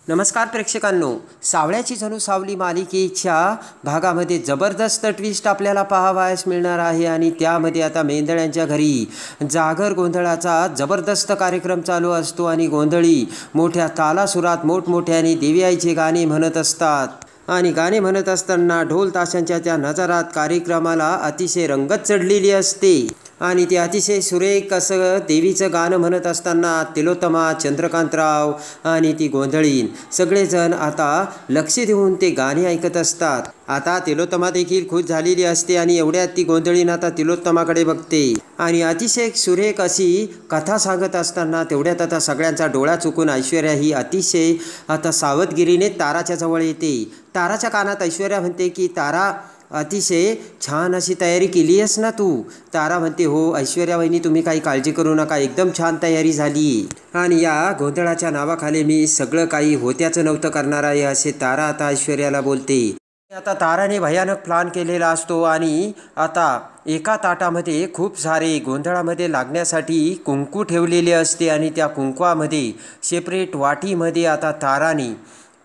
नमस्कार प्रेक्षकांनो, सावळ्याची जणू सावली मालिकेच्या भागामध्ये जबरदस्त ट्विस्ट आपल्याला पाहावयास मिळणार आहे आणि त्यामध्ये आता मेंदळ्यांच्या घरी जागर गोंधळाचा जबरदस्त कार्यक्रम चालू असतो आणि गोंधळी मोठ्या तालासुरात मोठमोठ्याने देवी आईचे गाणे म्हणत असतात आणि गाणे म्हणत असताना ढोल ताशांच्या त्या नजारात कार्यक्रमाला अतिशय रंगत चढलेली असते आणि ते अतिशय सुरेख असं देवीचं गाणं म्हणत असताना तिलोत्तमा, चंद्रकांतराव आणि ती गोंधळीन सगळेजण आता लक्ष देऊन ते गाणे ऐकत असतात. आता तिलोत्तमा देखील खुश झालेली असते आणि एवढ्यात ती गोंधळीन आता तिलोत्तमाकडे बघते आणि अतिशय सुरेख अशी कथा सांगत असताना तेवढ्यात आता सगळ्यांचा डोळा चुकून ऐश्वर्या ही अतिशय आता सावधगिरीने ताराच्या जवळ येते. ताराच्या कानात ऐश्वर्या म्हणते की तारा, अतिशय छान अशी तयारी केली आहेस ना तू? तारा म्हणते, हो ऐश्वर्या वहिनी, तुम्ही काही काळजी करू नका, एकदम छान तयारी झाली आणि या गोंधळाच्या नावाखाली मी सगळं काही होत्याचं नव्हतं करणार आहे, असे तारा आता ऐश्वर्याला बोलते. आता ताराने भयानक प्लान केलेला असतो आणि आता एका ताटामध्ये खूप सारे गोंधळामध्ये लागण्यासाठी कुंकू ठेवलेले असते आणि त्या कुंकवामध्ये सेपरेट वाटीमध्ये आता ताराने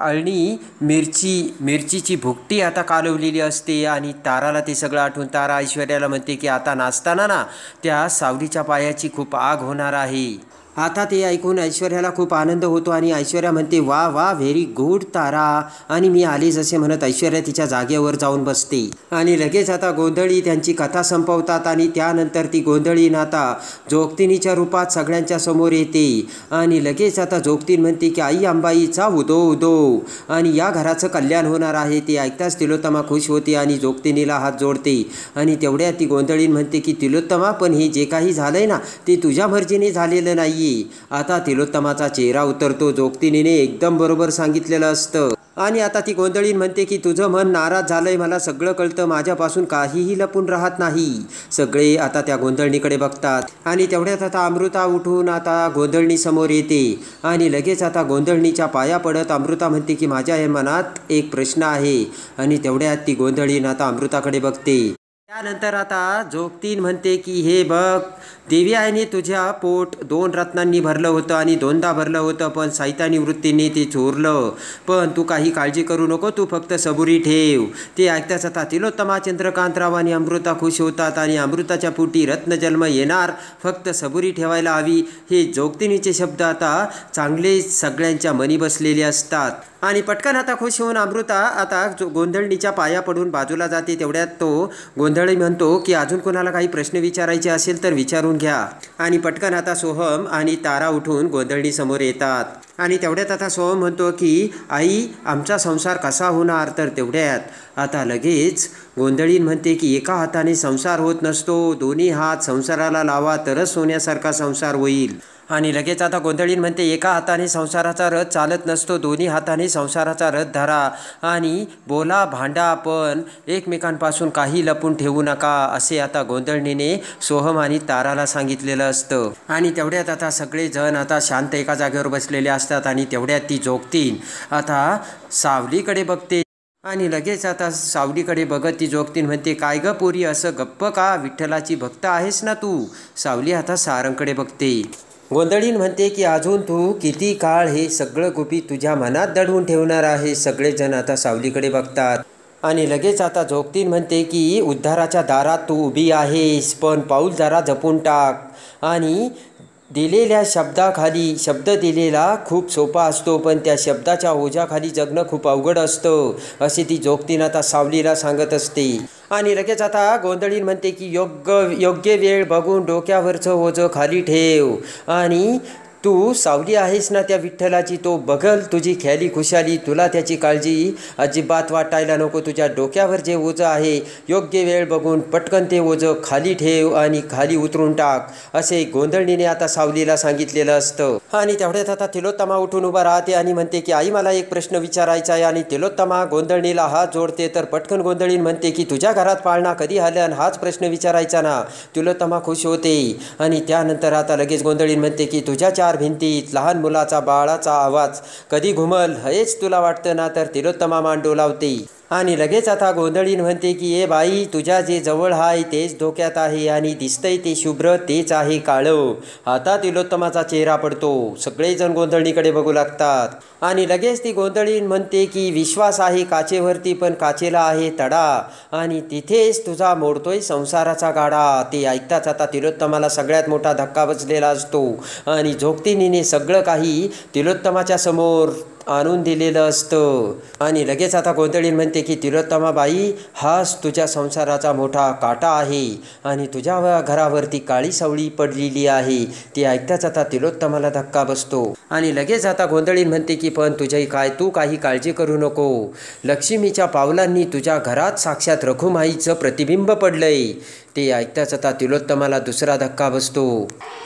अळणी मिरचीची भुकटी आता कालवलेली असते आणि ताराला ते सगळं आठवून तारा ऐश्वर्याला म्हणते की आता नाचताना ना त्या सावलीच्या पायाची खूप आग होणार आहे. आता ते ऐकून ऐश्वर्याला खूप आनंद होतो आणि ऐश्वर्या म्हणते, वा वा, व्हेरी गुड तारा, आणि मी आले जसे म्हणत ऐश्वर्या तिच्या जागेवर जाऊन बसते आणि लगेच आता गोंधळी त्यांची कथा संपवतात आणि त्यानंतर ती गोंधळीन आता जोगतिनीच्या रूपात सगळ्यांच्या समोर येते आणि लगेच आता जोगतीन म्हणते की आई अंबाईचा उदो उदो आणि या घराचं कल्याण होणार आहे. ते ऐकताच तिलोत्तमा खुश होते आणि जोगतिनीला हात जोडते आणि तेवढ्यात ती गोंधळीन म्हणते की तिलोत्तमा, पण हे जे काही झालंय ना ते तुझ्या मर्जीने झालेलं नाही. आता तिलोत्तमाचा चेहरा उतरतो. जोगतिनीने एकदम बरोबर सांगितलेलं असतं आणि आता ती गोंधळीन म्हणते की तुझं मन नाराज झालंय, मला सगळं कळतं, माझ्यापासून काहीही लपून राहत नाही. सगळे आता त्या गोंधळणीकडे बघतात आणि तेवढ्यात आता अमृता उठून आता गोंधळणी समोर येते आणि लगेच आता गोंधळणीच्या पाया पडत अमृता म्हणते की माझ्या हे मनात एक प्रश्न आहे आणि तेवढ्यात ती गोंधळीन आता अमृताकडे बघते. त्यानंतर आता जोगतीन म्हणते की हे बघ, देवी आईने तुझ्या पोट 2 रत्नांनी भरलं होतं आणि 2दा भरलं होतं, पण सैतानी वृत्तीने ते चोरलं. पण तू काही काळजी करू नको, तू फक्त सबुरी ठेव. ते ऐकताच आता तिलोत्तमा, चंद्रकांतराव आणि अमृता खुश होतात आणि अमृताच्या पोटी रत्नजन्म येणार, फक्त सबुरी ठेवायला हवी. हे जोगतिनीचे शब्द आता चांगले सगळ्यांच्या मनी बसलेले असतात आणि पटकन आता खुश होऊन अमृता आता गोंधळणीच्या पाया पडून बाजूला जाते. तेवढ्यात तो गोंधळी म्हणतो की अजून कोणाला काही प्रश्न विचारायचे असेल तर विचारून घ्या आणि पटकन आता सोहम आणि तारा उठून गोंधळणी समोर येतात आणि तेवढ्यात आता सोहम म्हणतो की आई, आमचा संसार कसा होणार? तर तेवढ्यात आता लगेच गोंधळीन म्हणते की एका हाताने संसार होत नसतो, दोन्ही हात संसाराला लावा तरच सोन्यासारखा संसार होईल. आणि लगेच आता गोंधळीन म्हणते, एका हाताने संसाराचा रथ चालत नसतो, दोन्ही हाताने संसाराचा रथ धरा आणि बोला भांडा, पण एकमेकांपासून काही लपून ठेवू नका, असे आता गोंधळणीने सोहम आणि ताराला सांगितलेलं असतं. आणि तेवढ्यात आता सगळेजण आता शांत एका जागेवर बसलेले असतात आणि तेवढ्यात ती जोगतीन आता सावलीकडे बघते आणि लगेच आता सावलीकडे बघत ती जोगतीन म्हणते, काय ग पोरी, असं गप्प का? विठ्ठलाची भक्त आहेस ना तू? सावली आता सारंगकडे बघते. गोंधळीन म्हणते की अजून तू किती काळ हे सगळं गुपित तुझ्या मनात दडवून ठेवणार आहे. सगळेजण आता सावलीकडे बघतात आणि लगेच आता जोगतीन म्हणते की उद्धाराच्या दारात तू उभी आहेस, पण पाऊल जरा जपून टाक आणि दिलेल्या शब्दाखाली, शब्द दिलेला खूप सोपा असतो, पण त्या शब्दाच्या ओझ्याखाली जगणं खूप अवघड असतं, अशी ती जोगतीन आता सावलीला सांगत असते. आणि लगेच आता गोंधळीन म्हणते की योग्य वेळ बघून डोक्यावरचं ओझं खाली ठेव आणि तू सावली आहेस ना त्या विठ्ठलाची, तो बघल तुझी ख्याली खुशाली, तुला त्याची काळजी अजिबात वाटायला नको. तुझ्या डोक्यावर जे ओझं आहे योग्य वेळ बघून पटकन ते ओझं खाली ठेव आणि खाली उतरून टाक, असे गोंधळणीने आता सावलीला सांगितलेलं असतं. आणि तेवढ्यात आता तिलोत्तमा उठून उभा राहते आणि म्हणते की आई, मला एक प्रश्न विचारायचा आहे. आणि तिलोत्तमा गोंधळणीला हात जोडते तर पटकन गोंधळीन म्हणते की तुझ्या घरात पाळणा कधी आल्यान हाच प्रश्न विचारायचा ना? तिलोत्तमा खुश होते आणि त्यानंतर आता लगेच गोंधळीन म्हणते की तुझ्या 4 भिंतीत लहान मुलाचा बाळाचा आवाज कधी घुमल हेच तुला वाटतं ना? तर तिलोत्तमा मान डोलावते आणि लगेच आता गोंधळीन म्हणते की ए बाई, तुझ्या जे जवळ आहे तेच धोक्यात आहे आणि दिसतंय ते शुभ्र तेच आहे काळं. आता तिलोत्तमाचा चेहरा पडतो. सगळेजण गोंधळीकडे बघू लागतात आणि लगेच ती गोंधळीन म्हणते की विश्वास आहे काचेवरती, पण काचेला आहे तडा आणि तिथेच तुझा मोडतोय संसाराचा गाडा. ते ऐकताच आता तिलोत्तमाला सगळ्यात मोठा धक्का बसलेला असतो आणि जोगतिनीने सगळं काही तिलोत्तमाच्या समोर आणून दिलेलं असतं. आणि लगेच आता गोंधळीन म्हणते की तिलोत्तमाबाई, हाच तुझ्या संसाराचा मोठा काटा आहे आणि तुझ्या घरावरती काळी सावळी पडलेली आहे. ते ऐकताच आता तिलोत्तमाला धक्का बसतो आणि लगेच आता गोंधळीन म्हणते की पण तू काही काळजी करू नको. लक्ष्मीच्या पावलांनी तुझ्या घरात साक्षात रखुमाईचं प्रतिबिंब पडलंय. ते ऐकताच आता तिलोत्तमाला दुसरा धक्का बसतो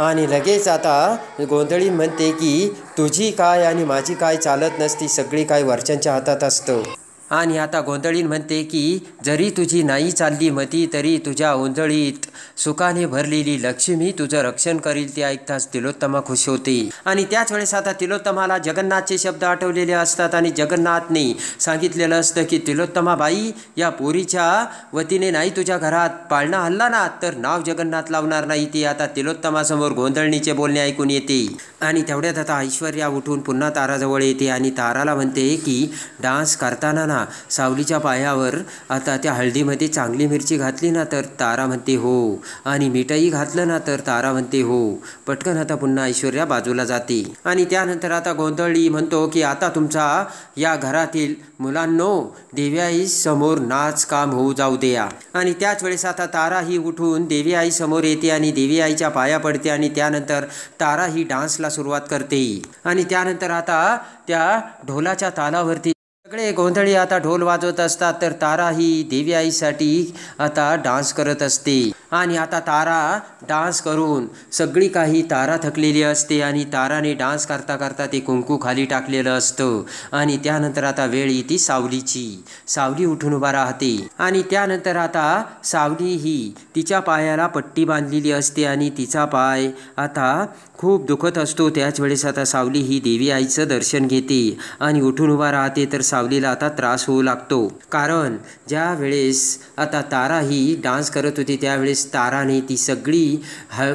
आणि लगेच आता गोंधळीन म्हणते की तुझी काय आणि माझी काय चालत नसती, सगळी काय वरच्यांच्या हातात असतं. आणि आता गोंधळीन म्हणते की जरी तुझी नाही चालली मती, तरी तुझ्या ओंजळीत सुखाने भरलेली लक्ष्मी तुझं रक्षण करील. ते ऐकताच तिलोत्तमा खुश होते. आणि त्याच वेळेस आता तिलोत्तमाला जगन्नाथचे शब्द आठवलेले असतात आणि जगन्नाथने सांगितलेलं असतं की तिलोत्तमाबाई, या पोरीच्या वतीने नाही तुझ्या घरात पाळणा हल्ला ना, तर नाव जगन्नाथ लावणार नाही. ते आता तिलोत्तमासमोर गोंधळणीचे बोलणे ऐकून येते. आणि तेवढ्यात आता ऐश्वर्या उठून पुन्हा ताराजवळ येते आणि ताराला म्हणते की डान्स करताना ना सावलीच्या पायावर आता त्या हळदीमध्ये चांगली मिरची घातली ना, तर तारा म्हणते हो, आणि मीठही घातलं ना, तर तारा म्हणते हो. पटकन आता पुन्हा ऐश्वर्या बाजूला जाते आणि त्यानंतर आता गोंधळी म्हणतो की आता तुमचा या घरातील मुलांनो देव्याई समोर नाच काम होऊ जाऊ द्या. आणि त्याच वेळेस आता तारा ही उठून देवी आई समोर येते आणि देवी आईच्या पाया पडते आणि त्यानंतर तारा ही डान्सला सुरुवात करते. आणि त्यानंतर आता त्या ढोलाच्या तालावरती सगळे गोंधळी आता ढोल वाजवत असतात, तर तारा ही देवी आईसाठी आता डान्स करत असते. आणि आता तारा डान्स करून सगळी काही तारा थकलेली असते आणि ताराने डान्स करता करता ते कुंकू खाली टाकलेलं असतं. आणि त्यानंतर आता वेळ येते सावलीची. सावली उठून उभा राहते आणि त्यानंतर आता सावली ही तिच्या पायाला पट्टी बांधलेली असते आणि तिचा पाय आता खूप दुखत असतो. त्याच वेळेस आता सावली ही देवी आईचं दर्शन घेते आणि उठून उभा राहते. तर सावलीला आता त्रास होऊ लागतो, कारण ज्या वेळेस आता तारा ही डान्स करत होती त्यावेळेस ताराने ती सगळी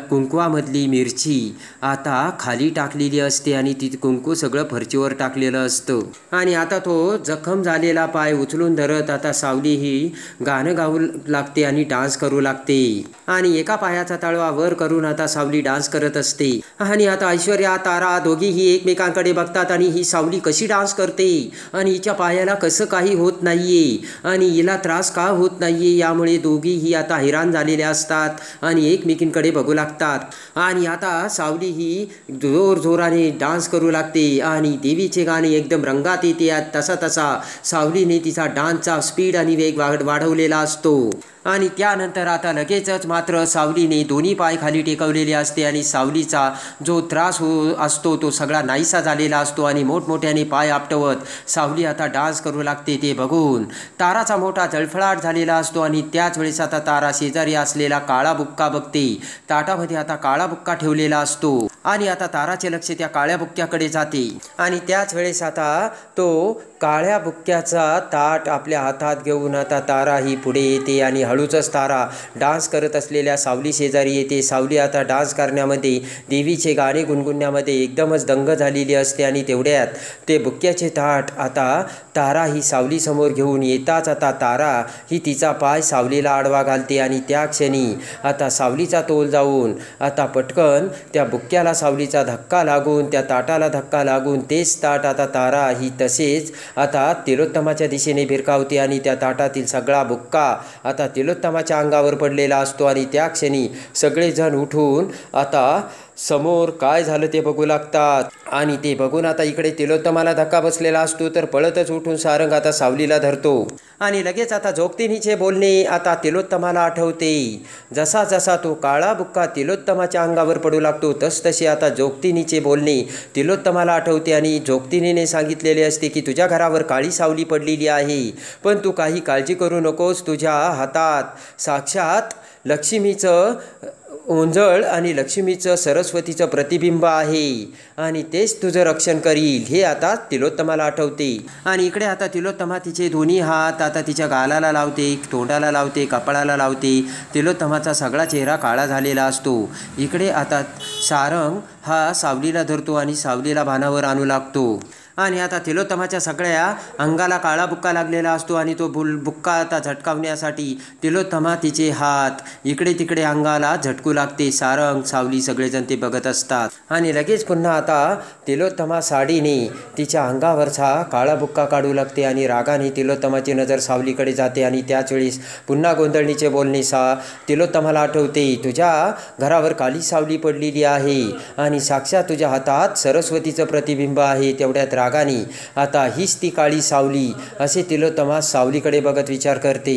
कुंकवामधली मिरची आता खाली टाकलेली असते आणि ती कुंकू सगळं फरचीवर टाकलेलं असतं. आणि आता तो जखम झालेला पाय उचलून धरत आता सावली ही गाणं गाऊ लागते आणि डान्स करू लागते. आणि एका पायाचा तळवा वर करून आता सावली डान्स करत असते. आणि आता ऐश्वर्या तारा दोघीही एकमेकांकडे बघतात आणि ही सावली कशी डान्स करते आणि हिच्या पायाला कसं काही होत नाहीये आणि हिला त्रास का होत नाहीये, यामुळे दोघीही आता हैराण झालेल्या असतात आणि एकमेकींकडे बघू लागतात. आणि आता सावली ही जोराने डान्स करू लागते आणि देवीचे गाणे एकदम रंगात येते. तसा तसा सावलीने तिचा डान्सचा स्पीड आणि वेग वाढवलेला असतो. आणि त्यानंतर आता लगेचच मात्र सावलीने दोन्ही पाय खाली टेकवलेले असते आणि सावलीचा जो त्रास असतो तो सगळा नाहीसा झालेला असतो आणि मोठमोठ्याने पाय आपटवत सावली आता डान्स करू लागते. ते बघून ताराचा मोठा जळफळाट झालेला असतो. आणि त्याच वेळेस आता तारा शेजारी असलेला काळा बुक्का बघते. ताटामध्ये आता काळा बुक्का ठेवलेला असतो आणि आता ताराचे लक्ष त्या काळ्या बुक्क्याकडे जाते. आणि त्याच वेळेस आता तो काळ्या बुक्क्याचा ताट आपल्या हातात घेऊन आता तारा ही पुढे येते आणि हळूच तारा डान्स करत असलेल्या सावली शेजारी येते. सावली आता डान्स करण्यामध्ये, देवीचे गाणे गुणगुणण्यामध्ये एकदमच दंग झालेली असते. आणि तेवढ्यात ते बुक्क्याचे ताट आता तारा ही सावलीसमोर घेऊन येताच आता तारा ही तिचा पाय सावलीला आडवा घालते आणि त्या क्षणी आता सावलीचा तोल जाऊन आता पटकन त्या बुक्क्याला सावलीचा धक्का लागून, त्या ताटाला धक्का लागून तेच ताट आता तारा ही तसेच आता तिलोत्तमाच्या दिशेने भिरकावते आणि त्या ताटातील सगळा बुक्का आता तिलोत्तमाच्या अंगावर पडलेला असतो. आणि त्या क्षणी सगळेजण उठून आता समोर काय झालं ते बघू लागतात. आणि ते बघून आता इकडे तिलोत्तमाला धक्का बसलेला असतो, तर पळतच उठून सारंग आता सावलीला धरतो. आणि लगेच आता जोगतिनीचे बोलणे आता तिलोत्तमाला आठवते. जसा जसा तो काळा बुक्का तिलोत्तमाच्या अंगावर पडू लागतो तसतसे आता जोगतिनीचे बोलणे तिलोत्तमाला आठवते. आणि जोगतिनीने सांगितलेले असते की तुझ्या घरावर काळी सावली पडलेली आहे, पण तू काही काळजी करू नकोस. तुझ्या हातात साक्षात लक्ष्मीचं ओंजळ आणि लक्ष्मीचं सरस्वतीचं प्रतिबिंब आहे आणि तेच तुझं रक्षण करील हे आता तिलोत्तमाला आठवते. आणि इकडे आता तिलोत्तमा तिचे दोन्ही हात आता तिच्या गालाला लावते, तोंडाला लावते, कपाळाला लावते. तिलोत्तमाचा सगळा चेहरा काळा झालेला असतो. इकडे आता सारंग हा सावलीला धरतो आणि सावलीला भानावर आणू लागतो. आणि आता तिलोत्तमाच्या सगळ्या अंगाला काळा बुक्का लागलेला असतो आणि तो बुक्का आता झटकावण्यासाठी तिलोत्तमा तिचे हात इकडे तिकडे अंगाला झटकू लागते. सारंग सावली सगळेजण ते बघत असतात. आणि लगेच पुन्हा आता तिलोत्तमा साडीने तिच्या अंगावरचा काळा बुक्का काढू लागते आणि रागाने तिलोत्तमाची नजर सावलीकडे जाते. आणि त्याच वेळेस पुन्हा गोंधळणीचे बोलणे तिलोत्तमाला आठवते. तुझ्या घरावर काली सावली पडलेली आहे आणि साक्षात तुझ्या हातात सरस्वतीचं प्रतिबिंब आहे. तेवढ्यात रागाने आता हीच ती काळी सावली असे तिलोत्तमा सावलीकडे बघत विचार करते.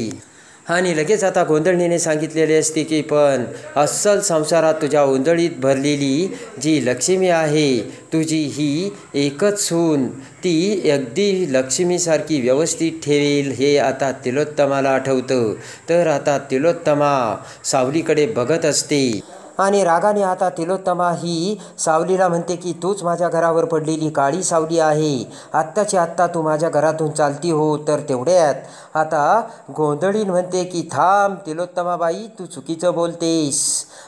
आणि लगेच आता गोंधळणीने सांगितलेले असते की पण अस्सल संसारात तुझ्या ओंजळीत भरलेली जी लक्ष्मी आहे तुझी ही एकच सून ती अगदी लक्ष्मीसारखी व्यवस्थित ठेवेल हे आता तिलोत्तमाला आठवतं. तर आता तिलोत्तमा सावलीकडे बघत असते. आणि रागाने आता तिलोत्तमा ही सावलीला म्हणते की तूच माझ्या घरावर पडलेली काळी सावली आहे. आत्ताची आत्ता तू माझ्या घरातून चालती हो. तर तेवढ्यात आता गोंधळीन म्हणते की थांब तिलोत्तमाबाई तू चुकीचं बोलतेस.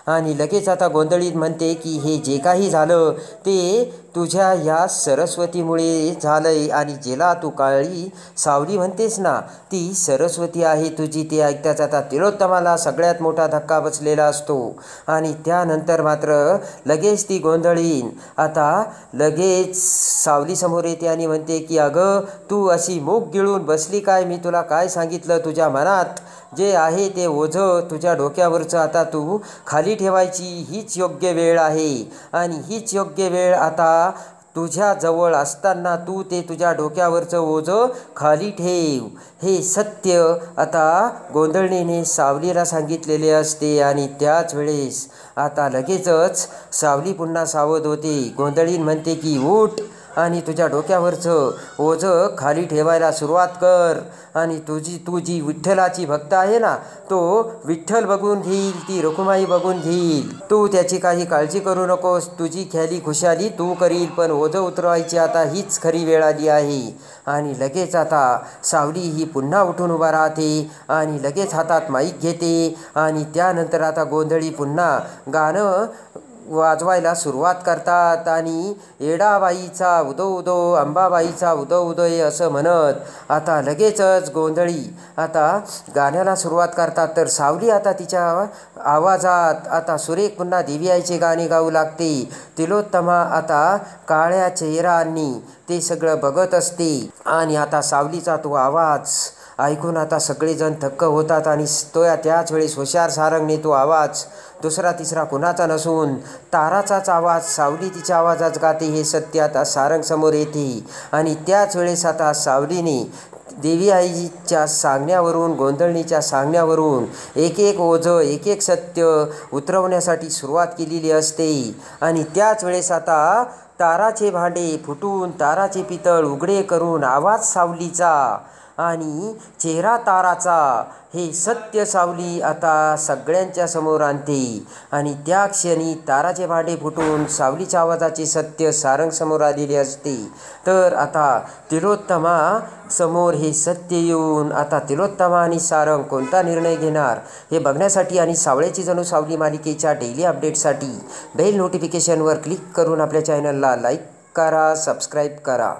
आणि लगेच आता गोंधळीन म्हणते की हे जे काही झालं ते तुझ्या या सरस्वतीमुळे झालंय आणि जिला तू काळी सावली म्हणतेस ना ती सरस्वती आहे तुझी. ते ऐकताच आता तिलोत्तमाला सगळ्यात मोठा धक्का बसलेला असतो. आणि त्यानंतर मात्र लगेच ती गोंधळीन आता लगेच सावलीसमोर येते आणि म्हणते की अगं तू अशी मूग गिळून बसली काय. मी तुला काय सांगितलं तुझ्या मनात जे आहे ते ओझं तुझ्या डोक्यावरचं आता तू खाली ठेवायची हीच योग्य वेळ आहे. आणि हीच योग्य वेळ आता तुझ्या जवळ असताना तू ते तुझ्या डोक्यावरचं ओझं खाली ठेव. हे सत्य आता गोंधळणीने सावलीला सांगितलेले असते. आणि त्याच वेळेस आता लगेचच सावली पुन्हा सावध होते. गोंधळीन म्हणते की उठ आणि तुझ्या डोक्यावरचं ओझं खाली ठेवायला सुरुवात कर. आणि तू जी विठ्ठलाची भक्त आहे ना तो विठ्ठल बघून घेईल, ती रखुमाई बघून घेईल. तू त्याची काही काळजी करू नकोस. तुझी ख्याली खुशाली तू करील पण ओझं उतरवायची आता हीच खरी वेळ आली आहे. आणि लगेच आता सावली ही पुन्हा उठून उभा राहते आणि लगेच हातात माईक घेते. आणि त्यानंतर आता गोंधळी पुन्हा गाणं वाजवायला सुरुवात करतात. आणि येडाबाईचा उदो उदो अंबाबाईचा उदो उदय असं म्हणत आता लगेचच गोंधळी आता गाण्याला सुरुवात करतात. तर सावली आता तिच्या आवाजात आता सुरेख पुन्हा देवी आईचे गाणे गाऊ लागते. तिलोत्तमा आता काळ्या चेहऱ्यांनी ते सगळं बघत असते. आणि आता सावलीचा तो आवाज ऐकून आता सगळेजण थक्क होतात. आणि त्याच वेळेस हुशार सारंगने तो आवाज दुसरा तिसरा कुणाचा नसून ताराचाच आवाज सावली तिच्या आवाजात गाते हे सत्य आता सारंग समोर येते. आणि त्याच वेळेस आता सावलीने देवी आईच्या सांगण्यावरून गोंधळणीच्या सांगण्यावरून एक एक ओझं एक एक सत्य उतरवण्यासाठी सुरुवात केलेली असते. आणि त्याच वेळेस आता ताराचे भांडे फुटून ताराचे पितळ उघडे करून आवाज सावलीचा आणि चेहरा ताराचा हे सत्य सावली आता सगळ्यांच्या समोर आणते. आणि त्या क्षणी ताराचे भांडे फुटून सावलीच्या आवाजाचे सत्य सारंग समोर आलेले असते. तर आता तिलोत्तमा समोर हे सत्य येऊन आता तिलोत्तमा आणि सारंग कोणता निर्णय घेणार हे बघण्यासाठी आणि सावळ्याची जणू सावली मालिकेच्या डेली अपडेटसाठी बेल नोटिफिकेशनवर क्लिक करून आपल्या चॅनलला लाईक करा, सबस्क्राईब करा.